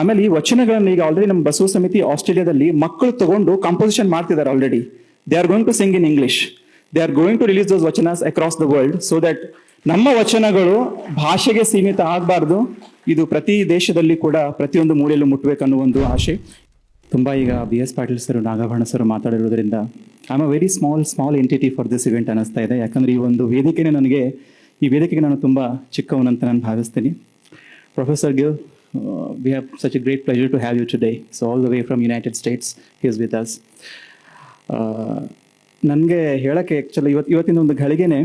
ಆಮೇಲೆ ಈ ವಚನಗಳನ್ನು ಈಗ ಆಲ್ರೆಡಿ ನಮ್ಮ ಬಸವ ಸಮಿತಿ ಆಸ್ಟ್ರೇಲಿಯಾದಲ್ಲಿ ಮಕ್ಕಳು ತಗೊಂಡು ಕಂಪೋಸಿಷನ್ ಮಾಡ್ತಿದ್ದಾರೆ already. They are going to sing in English. They are going to release those vachanas across the world so that ನಮ್ಮ ವಚನಗಳು ಭಾಷೆಗೆ ಸೀಮಿತ ಆಗಬಾರ್ದು, ಇದು ಪ್ರತಿ ದೇಶದಲ್ಲಿ ಕೂಡ ಪ್ರತಿಯೊಂದು ಮೂಲೆಯಲ್ಲೂ ಮುಟ್ಟಬೇಕನ್ನೋ ಒಂದು ಆಶೆ. ತುಂಬಾ ಈಗ BS Patil sir, Nagabharana sir ಮಾತಾಡಿರೋದ್ರಿಂದ I am a very small entity for this event ಅನ್ನಿಸ್ತಾ ಇದೆ. ಯಾಕಂದ್ರೆ ಈ ಒಂದು ಈ ವೇದಿಕೆಗೆ ನಾನು ತುಂಬಾ ಚಿಕ್ಕವನಂತ ನಾನು ಭಾವಿಸ್ತೀನಿ. Professor Gill, we have such a great pleasure to have you today. So all the way from United States, he is with us. ನನಗೆ ಹೇಳಕ್ಕೆ ಆ್ಯಕ್ಚುಲಿ ಇವತ್ತಿನ ಒಂದು ಘಳಿಗೆನೆ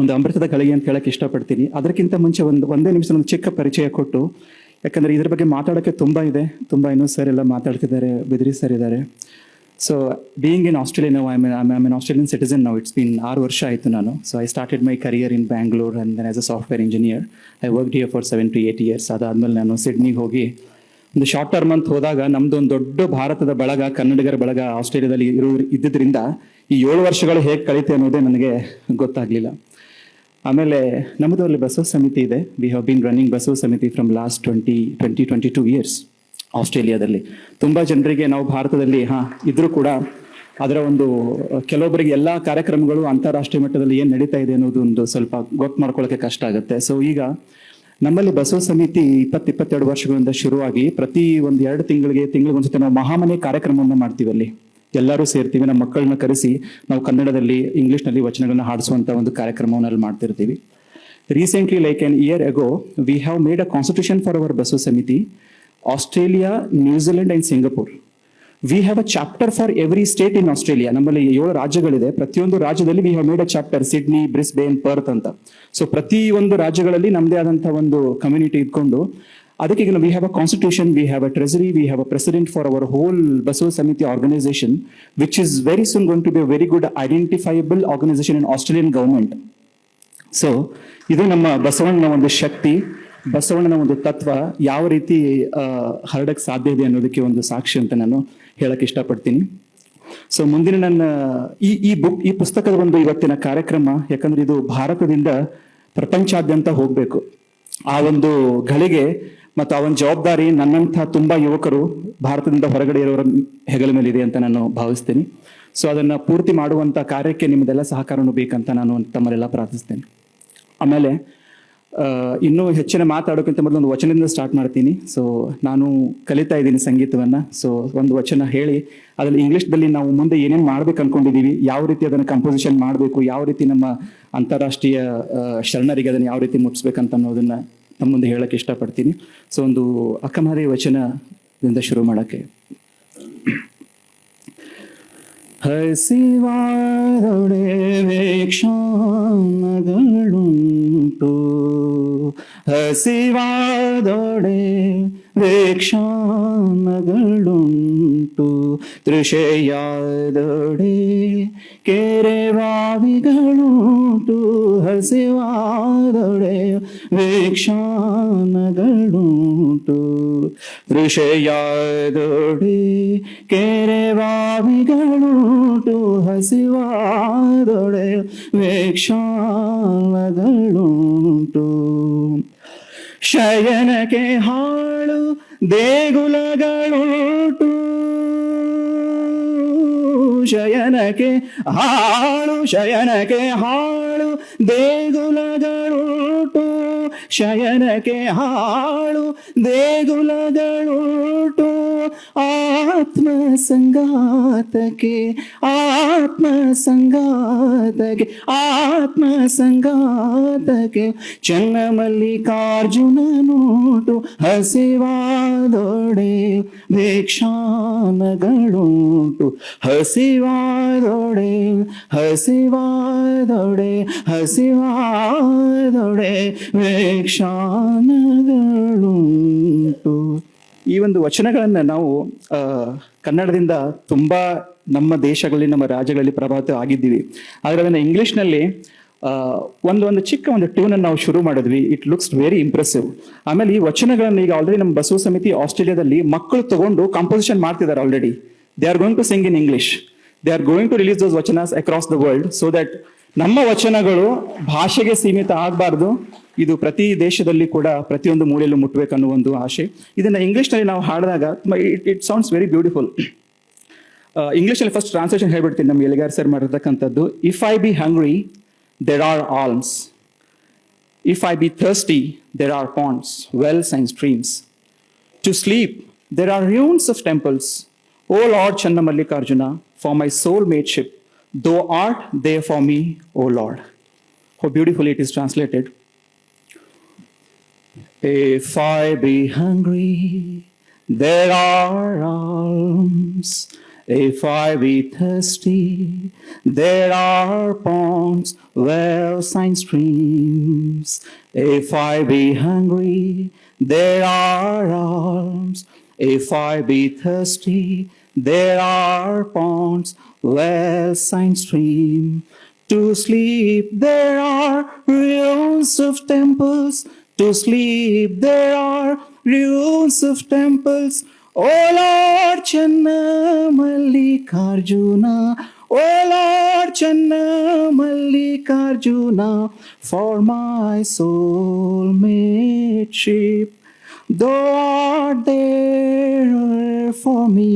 ಒಂದು ಅಮೃತದ ಘಳಿಗೆ ಅಂತ ಹೇಳಕ್ಕೆ ಇಷ್ಟಪಡ್ತೀನಿ. ಅದಕ್ಕಿಂತ ಮುಂಚೆ ಒಂದೇ ನಿಮಿಷ ಒಂದು ಚಿಕ್ಕ ಪರಿಚಯ ಕೊಟ್ಟು, ಯಾಕಂದರೆ ಇದ್ರ ಬಗ್ಗೆ ಮಾತಾಡೋಕ್ಕೆ ತುಂಬ ಇದೆ. ಇನ್ನೂ ಸರ್ ಎಲ್ಲ ಮಾತಾಡ್ತಿದ್ದಾರೆ, ಬಿದ್ರಿ ಸರ್ ಇದ್ದಾರೆ. ಸೊ ಬೀಯಿಂಗ್ ಇನ್ ಆಸ್ಟ್ರೇಲಿಯಾ ನಾವು I am an Australian citizen ನಾವು. ಇಟ್ಸ್ ಬೀನ್ 6 ವರ್ಷ ಆಯಿತು ನಾನು. So I started my career in Bangalore and then as a software engineer. I worked here for 7 to 8 years. ಅದಾದಮೇಲೆ ನಾನು ಸಿಡ್ನಿಗೆ ಹೋಗಿ ಒಂದು ಶಾರ್ಟ್ ಟರ್ಮ್ ಅಂತ ಹೋದಾಗ ನಮ್ದು ಒಂದು ದೊಡ್ಡ ಭಾರತದ ಬಳಗ, ಕನ್ನಡಿಗರ ಬಳಗ ಆಸ್ಟ್ರೇಲಿಯಾದಲ್ಲಿ ಇದ್ದಿದ್ದರಿಂದ ಈ 7 ವರ್ಷಗಳು ಹೇಗೆ ಕಳೀತೆ ಅನ್ನೋದೇ ನನಗೆ ಗೊತ್ತಾಗಲಿಲ್ಲ. ಆಮೇಲೆ ನಮ್ಮದು ಅಲ್ಲಿ ಬಸವ ಸಮಿತಿ ಇದೆ. We have been running Basava ಸಮಿತಿ ಫ್ರಮ್ ಲಾಸ್ಟ್ 22 years ಆಸ್ಟ್ರೇಲಿಯಾದಲ್ಲಿ. ತುಂಬ ಜನರಿಗೆ ನಾವು ಭಾರತದಲ್ಲಿ ಇದ್ರೂ ಕೂಡ ಅದರ ಒಂದು ಕೆಲವೊಬ್ಬರಿಗೆ ಎಲ್ಲ ಕಾರ್ಯಕ್ರಮಗಳು ಅಂತಾರಾಷ್ಟ್ರೀಯ ಮಟ್ಟದಲ್ಲಿ ಏನು ನಡೀತಾ ಇದೆ ಅನ್ನೋದು ಒಂದು ಸ್ವಲ್ಪ ಗೊತ್ತು ಮಾಡ್ಕೊಳ್ಳೋಕೆ ಕಷ್ಟ ಆಗುತ್ತೆ. ಸೊ ಈಗ ನಮ್ಮಲ್ಲಿ ಬಸವ ಸಮಿತಿ 22 ವರ್ಷಗಳಿಂದ ಶುರುವಾಗಿ ಪ್ರತಿ ಒಂದು 2 ತಿಂಗಳಿಗೊಂದ್ಸತಿ ನಾವು ಮಹಾಮನೆ ಕಾರ್ಯಕ್ರಮವನ್ನು ಮಾಡ್ತೀವಿ. ಅಲ್ಲಿ ಎಲ್ಲರೂ ಸೇರ್ತೀವಿ, ನಮ್ಮ ಮಕ್ಕಳನ್ನ ಕರೆಸಿ ನಾವು ಕನ್ನಡದಲ್ಲಿ, ಇಂಗ್ಲಿಷ್ನಲ್ಲಿ ವಚನಗಳನ್ನ ಹಾಡಿಸುವಂತ ಒಂದು ಕಾರ್ಯಕ್ರಮವನ್ನು ಅಲ್ಲಿ ಮಾಡ್ತಿರ್ತೀವಿ. Recently, like an year ago, we have made a constitution for our Basava ಸಮಿತಿ. Australia, New Zealand and Singapore. We have a chapter for every state in Australia. ನಮ್ಮಲ್ಲಿ 7 ರಾಜ್ಯಗಳಿದೆ. ಪ್ರತಿಯೊಂದು ರಾಜ್ಯದಲ್ಲಿ we have made a chapter. Sydney, Brisbane, Perth ಅಂತ. So ಪ್ರತಿ ಒಂದು ರಾಜ್ಯಗಳಲ್ಲಿ ನಮ್ಮದೇ ಆದಂತಹ ಒಂದು ಕಮ್ಯುನಿಟಿ ಇಟ್ಕೊಂಡು ಅದಕ್ಕೆ ಈಗ we have a constitution, we have a treasury, we have a president for our whole Basava ಸಮಿತಿ organization, which is very soon going to be a very good identifiable organization in Australian government. So ಇದು ನಮ್ಮ ಬಸವಣ್ಣನ ಒಂದು ಶಕ್ತಿ, ಬಸವಣ್ಣನ ಒಂದು ತತ್ವ ಯಾವ ರೀತಿ ಹರಡಕ್ಕೆ ಸಾಧ್ಯ ಇದೆ ಅನ್ನೋದಕ್ಕೆ ಒಂದು ಸಾಕ್ಷಿ ಅಂತ ನಾನು ಹೇಳಕ್ ಇಷ್ಟಪಡ್ತೀನಿ. ಸೊ ಮುಂದಿನ ನನ್ನ ಈ ಪುಸ್ತಕದ ಒಂದು ಇವತ್ತಿನ ಕಾರ್ಯಕ್ರಮ, ಯಾಕಂದ್ರೆ ಇದು ಭಾರತದಿಂದ ಪ್ರಪಂಚಾದ್ಯಂತ ಹೋಗ್ಬೇಕು. ಆ ಒಂದು ಘಳಿಗೆ ಮತ್ತು ಆ ಒಂದು ಜವಾಬ್ದಾರಿ ನನ್ನಂಥ ತುಂಬಾ ಯುವಕರು ಭಾರತದಿಂದ ಹೊರಗಡೆ ಇರೋರ ಹೆಗಲ ಮೇಲೆ ಇದೆ ಅಂತ ನಾನು ಭಾವಿಸ್ತೀನಿ. ಸೊ ಅದನ್ನ ಪೂರ್ತಿ ಮಾಡುವಂತ ಕಾರ್ಯಕ್ಕೆ ನಿಮ್ಮದೆಲ್ಲ ಸಹಕಾರನೂ ಬೇಕಂತ ನಾನು ತಮ್ಮರೆಲ್ಲ ಪ್ರಾರ್ಥಿಸ್ತೇನೆ. ಆಮೇಲೆ ಇನ್ನೂ ಹೆಚ್ಚಿನ ಮಾತಾಡೋಕ್ಕಿಂತ ಮೊದಲು ಒಂದು ವಚನದಿಂದ ಸ್ಟಾರ್ಟ್ ಮಾಡ್ತೀನಿ. ಸೊ ನಾನು ಕಲಿತಾ ಇದ್ದೀನಿ ಸಂಗೀತವನ್ನ. ಸೊ ಒಂದು ವಚನ ಹೇಳಿ ಅದ್ರಲ್ಲಿ ಇಂಗ್ಲಿಷ್ದಲ್ಲಿ ನಾವು ಮುಂದೆ ಏನೇನು ಮಾಡ್ಬೇಕು ಅನ್ಕೊಂಡಿದೀವಿ, ಯಾವ ರೀತಿ ಅದನ್ನ ಕಂಪೋಸಿಷನ್ ಮಾಡಬೇಕು, ಯಾವ ರೀತಿ ನಮ್ಮ ಅಂತಾರಾಷ್ಟ್ರೀಯ ಶರಣರಿಗೆ ಅದನ್ನ ಯಾವ ರೀತಿ ಮುಟ್ಟಿಸ್ಬೇಕಂತ ಅನ್ನೋದನ್ನ ತಮ್ಮ ಮುಂದೆ ಹೇಳಕ್ಕೆ ಇಷ್ಟಪಡ್ತೀನಿ. ಸೊ ಒಂದು ಅಕ್ಕಮಹಾದೇವಿ ವಚನದಿಂದ ಶುರು ಮಾಡಕ್ಕೆ. ಹಸಿವಾದೊಡೆ ವೇಕ್ಷಣಗಳುಂಟು, ಹಸಿವಾದೊಡೆ ವೇಕ್ಷಣಗಳುಂಟು, ತೃಷೆಯಾದೊಡೆ ಕೆರೆ ಬಾವಿಗಳುಂಟು, ಹಸಿವಾದೊಡೆ ವೇಕ್ಷಣಗಳುಂಟು, ತೃಷೆಯಾದೊಡೆ ಕೆರೆ ಬಾವಿಗಳುಂಟು, ಹಸಿವಾದೊಡೆ ವೇಕ್ಷಣಗಳುಂಟು. ಶಯನಕ್ಕೆ ಹಾಳು ದೇಗುಲಗಳುಂಟು, ಶಯನಕ್ಕೆ ಹಾಳು ದೇಗುಲಗಳುಂಟು, ಶಯನಕ್ಕೆ ಹಾಳು ದೇಗುಲಗಳುಂಟು, ಆತ್ಮ ಸಂಗಾತಕ್ಕೆ ಚನ್ನಮಲ್ಲಿಕಾರ್ಜುನನುಂಟು, ಹಸಿವಾದೊಡೆ ವೇಕ್ಷಣಗಳುಂಟು, ಹಸಿವಾದೊಡೆ ವೇಕ್ಷಣಗಳುಂಟು. ಈ ಒಂದು ವಚನಗಳನ್ನ ನಾವು ಕನ್ನಡದಿಂದ ತುಂಬಾ ನಮ್ಮ ದೇಶಗಳಲ್ಲಿ, ನಮ್ಮ ರಾಜ್ಯಗಳಲ್ಲಿ ಪ್ರಭಾವಿತ ಆಗಿದ್ದೀವಿ. ಆದ್ರೆ ಅದನ್ನ ಇಂಗ್ಲಿಷ್ನಲ್ಲಿ ಒಂದು ಚಿಕ್ಕ ಒಂದು ಟ್ಯೂನ್ ಅನ್ನು ನಾವು ಶುರು ಮಾಡಿದ್ವಿ. It looks very impressive. ಆಮೇಲೆ ಈ ವಚನಗಳನ್ನ ಈಗ ಆಲ್ರೆಡಿ ನಮ್ಮ ಬಸವ ಸಮಿತಿ ಆಸ್ಟ್ರೇಲಿಯಾದಲ್ಲಿ ಮಕ್ಕಳು ತಗೊಂಡು ಕಂಪೋಸಿಷನ್ ಮಾಡ್ತಿದ್ದಾರೆ already. They are going to sing in English. They are going to release those vachanas across the world so that ನಮ್ಮ ವಚನಗಳು ಭಾಷೆಗೆ ಸೀಮಿತ ಆಗಬಾರ್ದು, ಇದು ಪ್ರತಿ ದೇಶದಲ್ಲಿ ಕೂಡ ಪ್ರತಿಯೊಂದು ಮೂಲೆಯಲ್ಲೂ ಮುಟ್ಟಬೇಕನ್ನೋ ಒಂದು ಆಶೆ. ಇದನ್ನ ಇಂಗ್ಲಿಷ್ನಲ್ಲಿ ನಾವು ಹಾಡಿದಾಗ ಇಟ್ ಸೌಂಡ್ಸ್ ವೆರಿ ಬ್ಯೂಟಿಫುಲ್. ಇಂಗ್ಲಿಷಲ್ಲಿ ಫಸ್ಟ್ ಟ್ರಾನ್ಸ್ಲೇಷನ್ ಹೇಳ್ಬಿಡ್ತೀನಿ, ನಮ್ಮ ಎಲಿಗಾರ್ ಸರ್ ಮಾಡಿರ್ತಕ್ಕಂಥದ್ದು. If I be hungry there are alms, if I be thirsty there are ponds, wells and streams, to sleep there are ruins of temples. O Lord Channa Mallikarjuna, for my soul made ship, thou art there for me, O Lord. How beautifully it is translated. If I be hungry, there are alms. If I be thirsty, there are ponds, wells and streams. If I be hungry, there are alms. If I be thirsty, there are ponds, wells and streams. To sleep there are ruins of temples. To sleep there are ruins of temples. O Lord Channa Mallikarjuna, O Lord Channa Mallikarjuna, for my soul made ship, thou art there for me,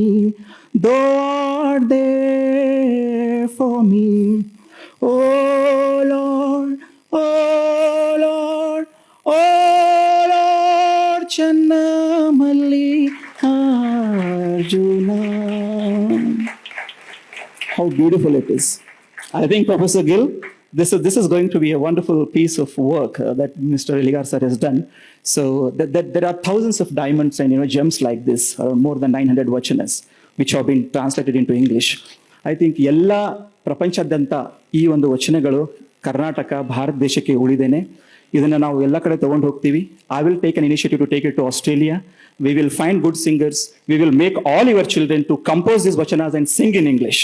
thou art there for me. O Lord, O Lord, O Lord Channa Mallikarjuna. How beautiful it is. I think Professor Gill, this is going to be a wonderful piece of work that Mr. Eligar sir has done. So that there are thousands of diamonds and gems like this, more than 900 vachanas, which have been translated into English. I think ಎಲ್ಲ ಪ್ರಪಂಚದಾದ್ಯಂತ ಈ ಒಂದು ವಚನಗಳು ಕರ್ನಾಟಕ ಭಾರತ ದೇಶಕ್ಕೆ ಉಳಿದೇನೆ. ಇದನ್ನ ನಾವು ಎಲ್ಲ ಕಡೆ ತಗೊಂಡು ಹೋಗ್ತೀವಿ. I will take an initiative to take it to Australia. We will find good singers. We will make all your children to compose these vachanas and sing in English.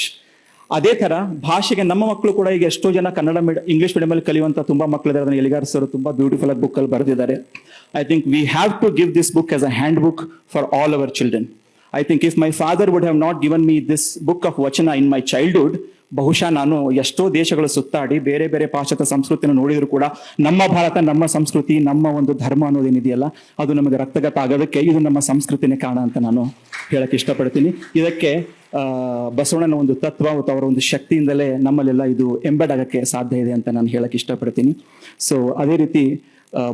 ಅದೇ ತರ ಭಾಷೆಗೆ ನಮ್ಮ ಮಕ್ಕಳು ಕೂಡ ಈಗ ಎಷ್ಟೋ ಜನ ಕನ್ನಡ ಇಂಗ್ಲಿಷ್ ಮೀಡಿಯಂ ಅಲ್ಲಿ ಕಲಿಯುವಂತ ತುಂಬಾ ಮಕ್ಕಳಿದ್ದಾರೆ. ಅದನ್ನ ಎಲಿಗಾರ್ ಸರ್ ತುಂಬಾ ಬ್ಯೂಟಿಫುಲ್ ಆಗಿ ಬುಕ್ ಅಲ್ಲಿ ಬರೆದಿದ್ದಾರೆ. I think we have to give this book as a hand book for all our children. I think if my father would have not given me this book of vachana in my childhood, ಬಹುಶಃ ನಾನು ಎಷ್ಟೋ ದೇಶಗಳು ಸುತ್ತಾಡಿ ಬೇರೆ ಬೇರೆ ಪಾಶ್ಚಾತ್ಯ ಸಂಸ್ಕೃತಿಯನ್ನು ನೋಡಿದ್ರು ಕೂಡ ನಮ್ಮ ಭಾರತ, ನಮ್ಮ ಸಂಸ್ಕೃತಿ, ನಮ್ಮ ಒಂದು ಧರ್ಮ ಅನ್ನೋದೇನಿದೆಯಲ್ಲ ಅದು ನಮಗೆ ರಕ್ತಗತ ಆಗೋದಕ್ಕೆ ಇದು ನಮ್ಮ ಸಂಸ್ಕೃತಿನೇ ಕಾರಣ ಅಂತ ನಾನು ಹೇಳಕ್ ಇಷ್ಟಪಡ್ತೀನಿ. ಇದಕ್ಕೆ ಬಸವಣ್ಣನ ಒಂದು ತತ್ವ ಮತ್ತು ಅವರ ಒಂದು ಶಕ್ತಿಯಿಂದಲೇ ನಮ್ಮಲ್ಲೆಲ್ಲ ಇದು ಎಂಬೆಡ್ ಆಗಕ್ಕೆ ಸಾಧ್ಯ ಇದೆ ಅಂತ ನಾನು ಹೇಳಕ್ ಇಷ್ಟಪಡ್ತೀನಿ. ಸೊ ಅದೇ ರೀತಿ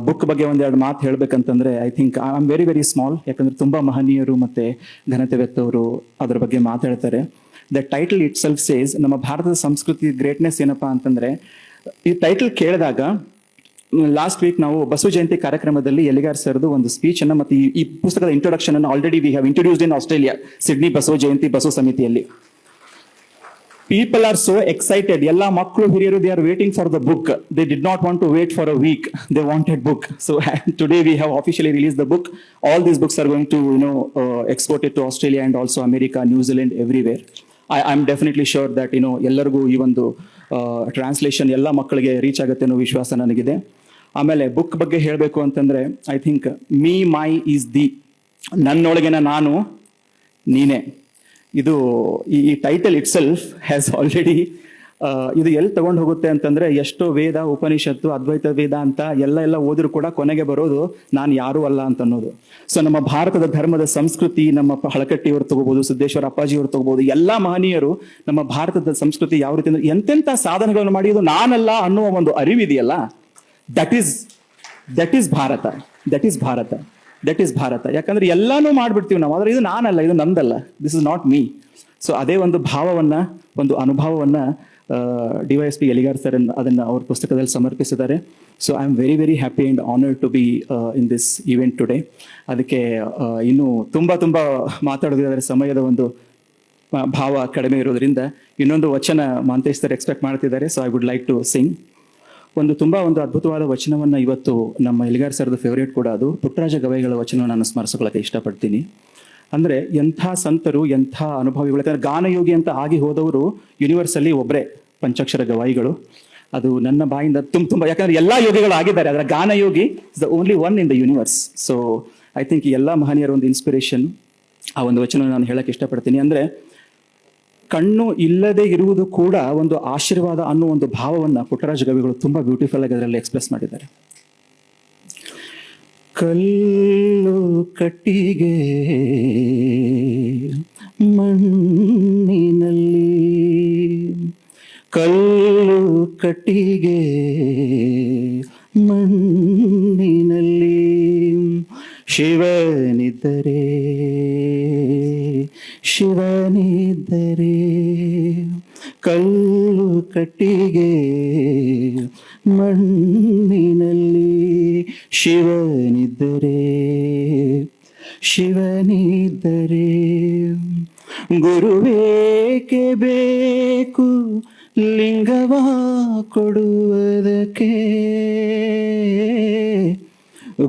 ಬುಕ್ ಬಗ್ಗೆ ಒಂದೆರಡು ಮಾತು ಹೇಳ್ಬೇಕಂತಂದ್ರೆ I think I am very very small. ಯಾಕಂದ್ರೆ ತುಂಬಾ ಮಹನೀಯರು ಮತ್ತೆ ಘನತೆ ವ್ಯಕ್ತವರು ಅದ್ರ ಬಗ್ಗೆ ಮಾತಾಡ್ತಾರೆ. The title itself says, ನಮ್ಮ ಭಾರತದ ಸಂಸ್ಕೃತಿ ಗ್ರೇಟ್ನೆಸ್ ಏನಪ್ಪಾ ಅಂತಂದ್ರೆ, ಈ ಟೈಟಲ್ ಕೇಳಿದಾಗ ಲಾಸ್ಟ್ ವೀಕ್ ನಾವು ಬಸವ ಜಯಂತಿ ಕಾರ್ಯಕ್ರಮದಲ್ಲಿ ಎಲಿಗಾರ್ ಸರ್ದು ಒಂದು ಸ್ಪೀಚ್ ಅನ್ನ ಮತ್ತೆ ಈ ಪುಸ್ತಕದ ಇಂಟ್ರೊಡಕ್ಷನ್ ಅನ್ನು already we have introduced in Australia, Sydney Basava Jayanti Basava ಸಮಿತಿಯಲ್ಲಿ. People are so excited. ಎಲ್ಲ ಮಕ್ಕಳು ಹಿರಿಯರು they are waiting for the book. They did not want to wait for a week. They wanted book. So today we have officially released the book. All these books are going to export it to Australia and also America, New Zealand, everywhere. I'm definitely sure that ಎಲ್ಲರಿಗೂ ಈ ಒಂದು translation ಎಲ್ಲ ಮಕ್ಕಳಿಗೆ reach ಆಗುತ್ತೆ ಅನ್ನೋ ವಿಶ್ವಾಸ ನನಗಿದೆ. ಆಮೇಲೆ ಬುಕ್ ಬಗ್ಗೆ ಹೇಳಬೇಕು ಅಂತಂದ್ರೆ I think me my is the, ನನ್ನೊಳಗಿನ ನಾನು ನೀನೇ. ಇದು ಈ title itself has already ಇದು ಎಲ್ಲಿ ತಗೊಂಡು ಹೋಗುತ್ತೆ ಅಂತಂದ್ರೆ, ಎಷ್ಟೋ ವೇದ ಉಪನಿಷತ್ತು ಅದ್ವೈತ ವೇದ ಅಂತ ಎಲ್ಲ ಓದಿದ್ರು ಕೂಡ ಕೊನೆಗೆ ಬರೋದು ನಾನು ಯಾರು ಅಲ್ಲ ಅಂತ ಅನ್ನೋದು. ಸೊ ನಮ್ಮ ಭಾರತದ ಧರ್ಮದ ಸಂಸ್ಕೃತಿ, ನಮ್ಮ ಹಳಕಟ್ಟಿಯವರು ತಗೋಬಹುದು, ಸಿದ್ದೇಶ್ವರ ಅಪ್ಪಾಜಿಯವರು ತಗೋಬಹುದು, ಎಲ್ಲಾ ಮಹನೀಯರು ನಮ್ಮ ಭಾರತದ ಸಂಸ್ಕೃತಿ ಯಾವ ರೀತಿ ಅಂದ್ರೆ ಎಂತೆಂತ ಸಾಧನೆಗಳನ್ನು ಮಾಡಿ ಇದು ನಾನಲ್ಲ ಅನ್ನುವ ಒಂದು ಅರಿವಿದೆಯಲ್ಲ, that is Bharat. That is Bharat. That is Bharat. ಯಾಕಂದ್ರೆ ಎಲ್ಲಾನು ಮಾಡ್ಬಿಡ್ತೀವಿ ನಾವು, ಆದ್ರೆ ಇದು ನಾನಲ್ಲ, ಇದು ನಂದಲ್ಲ, this is not me. So ಅದೇ ಒಂದು ಭಾವವನ್ನ, ಒಂದು ಅನುಭವವನ್ನ DYSP ಎಲಿಗಾರ್ ಸರ್ ಅದನ್ನ ಅವ್ರ ಪುಸ್ತಕದಲ್ಲಿ ಸಮರ್ಪಿಸಿದ್ದಾರೆ. So I am very very happy and honoured to be in this event today. ಅದಕ್ಕೆ ಇನ್ನು ತುಂಬಾ ಮಾತಾಡೋದಾದ್ರೆ ಸಮಯದ ಒಂದು ಭಾವ ಕಡಿಮೆ ಇರೋದ್ರಿಂದ ಇನ್ನೊಂದು ವಚನ ಮಾಂತೇಶ್ ಸರ್ ಎಕ್ಸ್ಪೆಕ್ಟ್ ಮಾಡ್ತಿದ್ದಾರೆ. So I would like to sing ಒಂದು ಅದ್ಭುತವಾದ ವಚನವನ್ನ ಇವತ್ತು ನಮ್ಮ ಎಲಿಗಾರ್ ಸರ್ದು ಫೇವರೇಟ್ ಕೂಡ ಅದು ಪುಟ್ಟರಾಜ ಗವಾಯಿಗಳ ವಚನ ನಾನು ಸ್ಮರಿಸ್ಕೊಳ್ಳಕ್ಕೆ ಇಷ್ಟಪಡ್ತೀನಿ. ಅಂದ್ರೆ ಎಂಥ ಸಂತರು, ಎಂಥ ಅನುಭವಿಗಳು. ಯಾಕಂದ್ರೆ ಗಾನಯೋಗಿ ಅಂತ ಆಗಿ ಹೋದವರು ಯೂನಿವರ್ಸಲ್ಲಿ ಒಬ್ಬರೇ, ಪಂಚಾಕ್ಷರ ಗವಾಯಿಗಳು. ಅದು ನನ್ನ ಬಾಯಿಂದ ತುಂಬಾ, ಯಾಕಂದ್ರೆ ಎಲ್ಲಾ ಯೋಗಿಗಳು ಆಗಿದ್ದಾರೆ, ಅದರ ಗಾನಯೋಗಿ is the only one in the universe. So I think ಈ ಎಲ್ಲಾ ಮಹನೀಯರ ಒಂದು ಇನ್ಸ್ಪಿರೇಷನ್, ಆ ಒಂದು ವಚನ ನಾನು ಹೇಳಕ್ ಇಷ್ಟಪಡ್ತೀನಿ. ಅಂದ್ರೆ ಕಣ್ಣು ಇಲ್ಲದೆ ಇರುವುದು ಕೂಡ ಒಂದು ಆಶೀರ್ವಾದ ಅನ್ನೋ ಒಂದು ಭಾವವನ್ನ ಪುಟ್ಟರಾಜ ಕವಿಗಳು ತುಂಬಾ ಬ್ಯೂಟಿಫುಲ್ ಆಗಿ ಅದರಲ್ಲಿ ಎಕ್ಸ್ಪ್ರೆಸ್ ಮಾಡಿದ್ದಾರೆ. ಕಲ್ಲು ಕಟ್ಟಿಗೆ ಮಣ್ಣಿನಲ್ಲಿ, ಕಲ್ಲು ಕಟ್ಟಿಗೆ ಮಣ್ಣಿನಲ್ಲಿ, ಶಿವನಿದ್ದರೆ ಶಿವನಿದ್ದರೆ, ಕಲ್ಲು ಕಟ್ಟಿಗೆ ಮಣ್ಣಿನಲ್ಲಿ, ಶಿವನಿದ್ದರೆ ಶಿವನಿದ್ದರೆ, ಗುರುವೇಕೆ ಬೇಕು ಲಿಂಗವ ಕೊಡುವುದಕ್ಕೆ,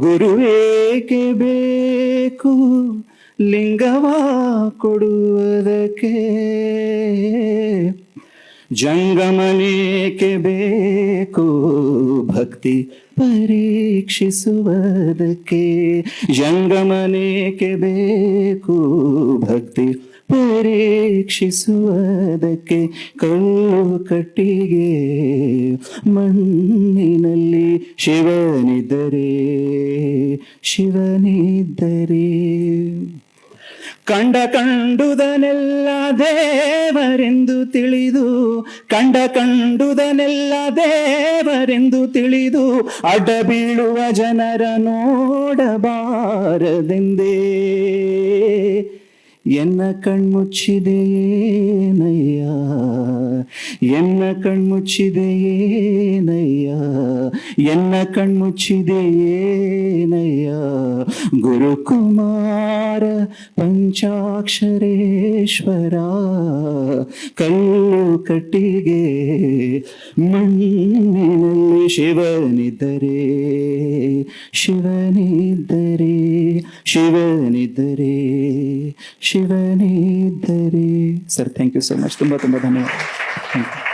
ಗುರುವೇಕೆ ಬೇಕು ಲಿಂಗವ ಕೊಡುವುದಕ್ಕೆ, ಜಂಗಮನೇಕೆ ಬೇಕು ಭಕ್ತಿ ಪರೀಕ್ಷಿಸುವುದಕ್ಕೆ, ಜಂಗಮನೇಕೆ ಬೇಕು ಭಕ್ತಿ ಪರೀಕ್ಷಿಸುವುದಕ್ಕೆ, ಕಲ್ಲು ಕಟ್ಟಿಗೆ ಮಣ್ಣಿನಲ್ಲಿ, ಶಿವನಿದ್ದರೆ ಶಿವನಿದ್ದರೆ, ಕಂಡುದನೆಲ್ಲ ದೇವರೆಂದು ತಿಳಿದು, ಕಂಡುದನೆಲ್ಲ ದೇವರೆಂದು ತಿಳಿದು, ಅಡ್ಡ ಬೀಳುವ ಜನರ ನೋಡಬಾರದೆಂದೇ, ಎನ್ನ ಕಣ್ಮುಚ್ಚಿದೆಯೇನಯ್ಯ, ಎನ್ನ ಕಣ್ಮುಚ್ಚಿದೆಯೇನಯ್ಯ, ಎನ್ನ ಕಣ್ಮುಚ್ಚಿದೆಯೇನಯ್ಯ, ಗುರುಕುಮಾರ ಪಂಚಾಕ್ಷರೇಶ್ವರ, ಕಲ್ಲು ಕಟ್ಟಿಗೆ ಮಣ್ಣಿನಲ್ಲಿ, ಶಿವನಿದ್ದರೆ ಶಿವನಿದ್ದರೆ, ಶಿವನಿದ್ದರೆ ಶಿವನಿದ್ದರೆ. Sir thank you so much, ತುಂಬ ಧನ್ಯವಾದ. Thank you.